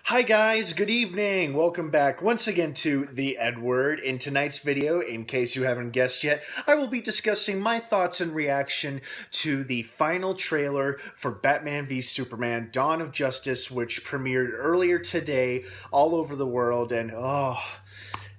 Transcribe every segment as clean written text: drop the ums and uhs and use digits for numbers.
Hi guys, good evening. Welcome back once again to The Edward. In tonight's video, in case you haven't guessed yet, I will be discussing my thoughts and reaction to the final trailer for Batman v Superman: Dawn of Justice, which premiered earlier today all over the world, and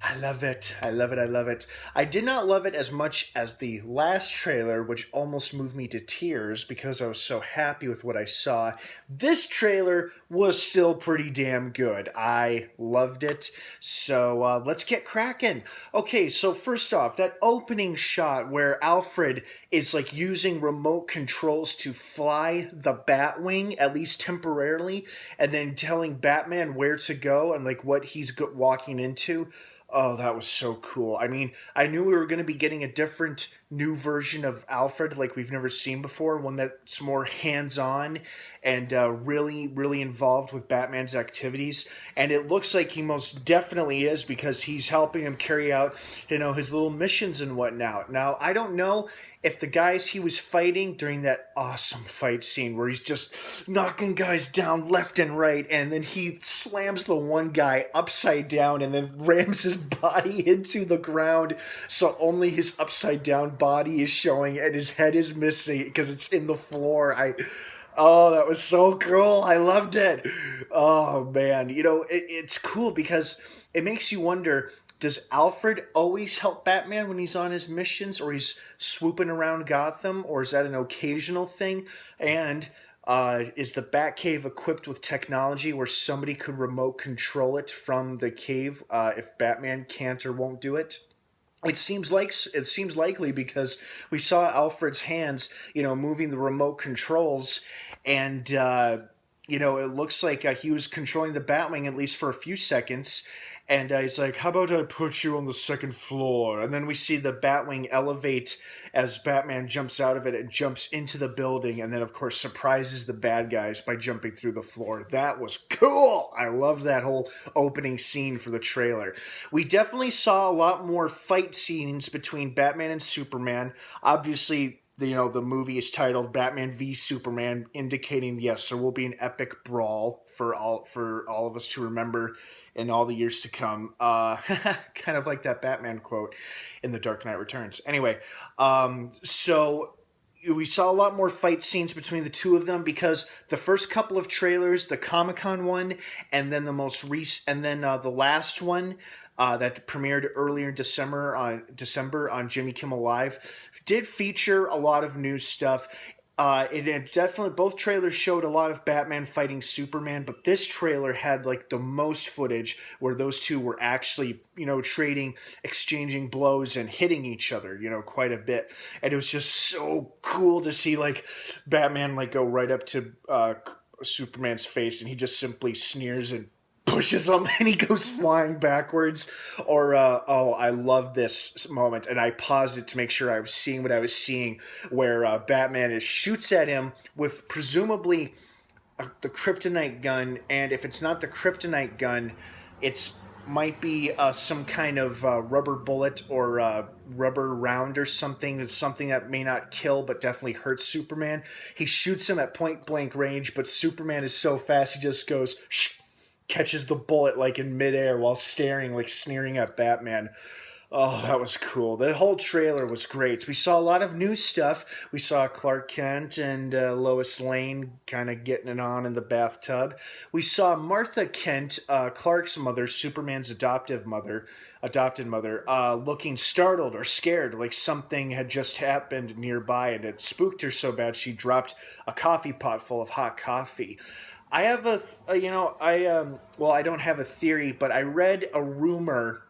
I love it. I love it. I love it. I did not love it as much as the last trailer, which almost moved me to tears because I was so happy with what I saw. This trailer was still pretty damn good. I loved it. So let's get cracking. Okay, so first off, that opening shot where Alfred is like using remote controls to fly the Batwing, at least temporarily, and then telling Batman where to go and like what he's walking into. Oh, that was so cool. I mean, I knew we were going to be getting a different new version of Alfred like we've never seen before, one that's more hands-on and really involved with Batman's activities. And it looks like he most definitely is because he's helping him carry out, his little missions and whatnot. Now, I don't know if the guys he was fighting during that awesome fight scene where he's just knocking guys down left and right, and then he slams the one guy upside down and then rams his body into the ground so only his upside down body is showing and his head is missing because it's in the floor. Oh, that was so cool. I loved it. Oh, man. It's cool because it makes you wonder, does Alfred always help Batman when he's on his missions or he's swooping around Gotham, or is that an occasional thing? And is the Batcave equipped with technology where somebody could remote control it from the cave if Batman can't or won't do it? It seems likely because we saw Alfred's hands, moving the remote controls, and it looks like he was controlling the Batwing at least for a few seconds. And he's like, "How about I put you on the second floor?" And then we see the Batwing elevate as Batman jumps out of it and jumps into the building, and then of course surprises the bad guys by jumping through the floor. That was cool. I love that whole opening scene for the trailer. We definitely saw a lot more fight scenes between Batman and Superman. Obviously, the movie is titled Batman v Superman, indicating yes, there will be an epic brawl for all of us to remember in all the years to come. Kind of like that Batman quote in The Dark Knight Returns. Anyway, so we saw a lot more fight scenes between the two of them because the first couple of trailers, the Comic-Con one, and then the most recent, and then the last one that premiered earlier in December on Jimmy Kimmel Live, did feature a lot of new stuff. It definitely, both trailers showed a lot of Batman fighting Superman, but this trailer had like the most footage where those two were actually, trading, exchanging blows and hitting each other, quite a bit. And it was just so cool to see like Batman like go right up to Superman's face and he just simply sneers and pushes him and he goes flying backwards. Or I love this moment, and I paused it to make sure I was seeing what I was seeing, where Batman shoots at him with presumably the kryptonite gun, and if it's not the kryptonite gun, it's might be some kind of rubber bullet or rubber round or something. It's something that may not kill but definitely hurts Superman. He shoots him at point blank range, but Superman is so fast he just goes shh, catches the bullet like in midair while staring, like sneering at Batman. Oh, that was cool. The whole trailer was great. We saw a lot of new stuff. We saw Clark Kent and Lois Lane kind of getting it on in the bathtub. We saw Martha Kent, Clark's mother, Superman's adopted mother, looking startled or scared, like something had just happened nearby and it spooked her so bad she dropped a coffee pot full of hot coffee. I have well, I don't have a theory, but I read a rumor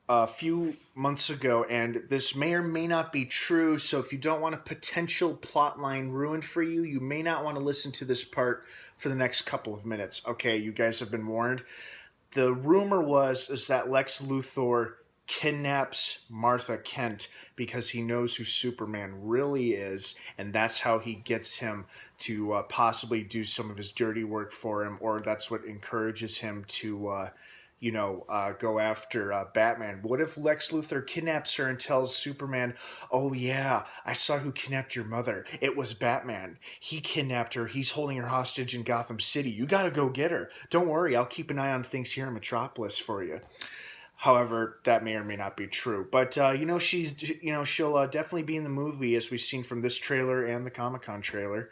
a few months ago, and this may or may not be true. So if you don't want a potential plot line ruined for you, you may not want to listen to this part for the next couple of minutes. Okay, you guys have been warned. The rumor is that Lex Luthor kidnaps Martha Kent because he knows who Superman really is, and that's how he gets him to possibly do some of his dirty work for him, or that's what encourages him to go after Batman? What if Lex Luthor kidnaps her and tells Superman, "Oh yeah, I saw who kidnapped your mother. It was Batman. He kidnapped her. He's holding her hostage in Gotham City. You gotta go get her. Don't worry, I'll keep an eye on things here in Metropolis for you." However, that may or may not be true. But she'll definitely be in the movie, as we've seen from this trailer and the Comic-Con trailer.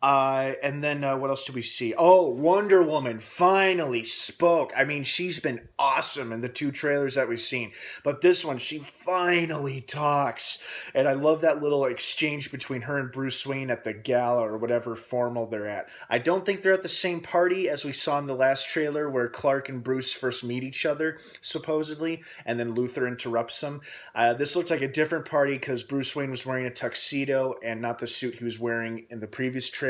And then what else do we see? Oh, Wonder Woman finally spoke. I mean, she's been awesome in the two trailers that we've seen, but this one, she finally talks. And I love that little exchange between her and Bruce Wayne at the gala or whatever formal they're at. I don't think they're at the same party as we saw in the last trailer where Clark and Bruce first meet each other, supposedly, and then Luthor interrupts them. This looks like a different party because Bruce Wayne was wearing a tuxedo and not the suit he was wearing in the previous trailer.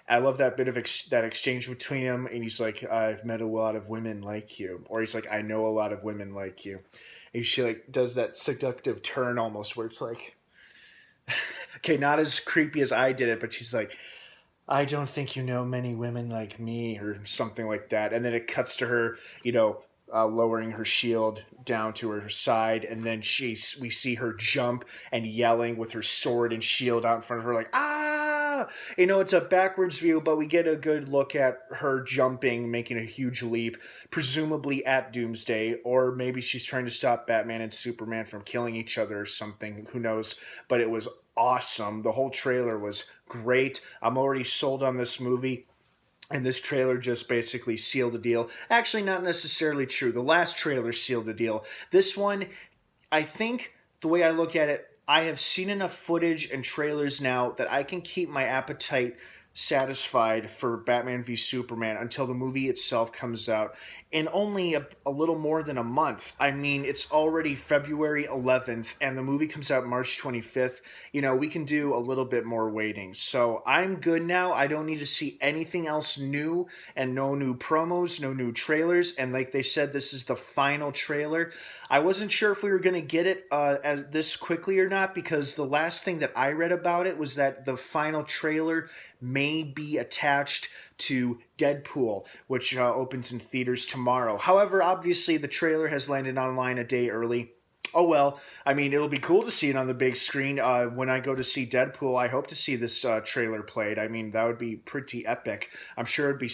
I love that bit of that exchange between him, and he's like, "I've met a lot of women like you," or he's like, "I know a lot of women like you." And she like does that seductive turn almost, where it's like, okay, not as creepy as I did it, but she's like, "I don't think you know many women like me," or something like that. And then it cuts to her, lowering her shield down to her side, and then we see her jump and yelling with her sword and shield out in front of her, like, "Ah!" It's a backwards view, but we get a good look at her jumping, making a huge leap, presumably at Doomsday, or maybe she's trying to stop Batman and Superman from killing each other or something. Who knows? But it was awesome. The whole trailer was great. I'm already sold on this movie. And this trailer just basically sealed the deal. Actually, not necessarily true. The last trailer sealed the deal. This one, I think the way I look at it, I have seen enough footage and trailers now that I can keep my appetite satisfied for Batman v Superman until the movie itself comes out in only a little more than a month. I mean, it's already February 11th and the movie comes out March 25th. We can do a little bit more waiting. So I'm good now. I don't need to see anything else new, and no new promos, no new trailers. And like they said, this is the final trailer. I wasn't sure if we were going to get it this quickly or not, because the last thing that I read about it was that the final trailer may be attached to Deadpool, which opens in theaters tomorrow. However, obviously the trailer has landed online a day early. Oh well, I mean, it'll be cool to see it on the big screen. When I go to see Deadpool, I hope to see this trailer played. I mean, that would be pretty epic. I'm sure it'd be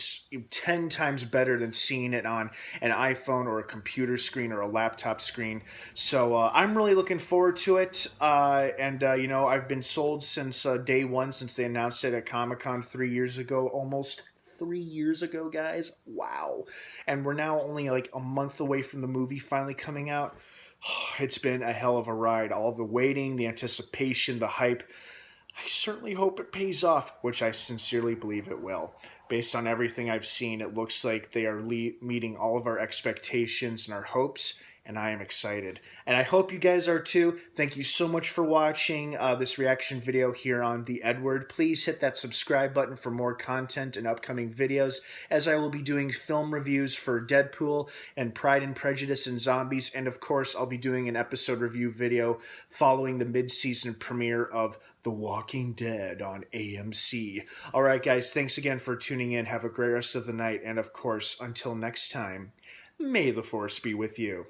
10 times better than seeing it on an iPhone or a computer screen or a laptop screen. So I'm really looking forward to it. I've been sold since day one, since they announced it at Comic-Con 3 years ago, almost 3 years ago, guys. Wow. And we're now only like a month away from the movie finally coming out. It's been a hell of a ride. All of the waiting, the anticipation, the hype. I certainly hope it pays off, which I sincerely believe it will. Based on everything I've seen, it looks like they are meeting all of our expectations and our hopes, and I am excited. And I hope you guys are too. Thank you so much for watching this reaction video here on The Edward. Please hit that subscribe button for more content and upcoming videos, as I will be doing film reviews for Deadpool and Pride and Prejudice and Zombies, and of course I'll be doing an episode review video following the mid-season premiere of The Walking Dead on AMC. Alright guys, thanks again for tuning in. Have a great rest of the night, and of course, until next time, may the Force be with you.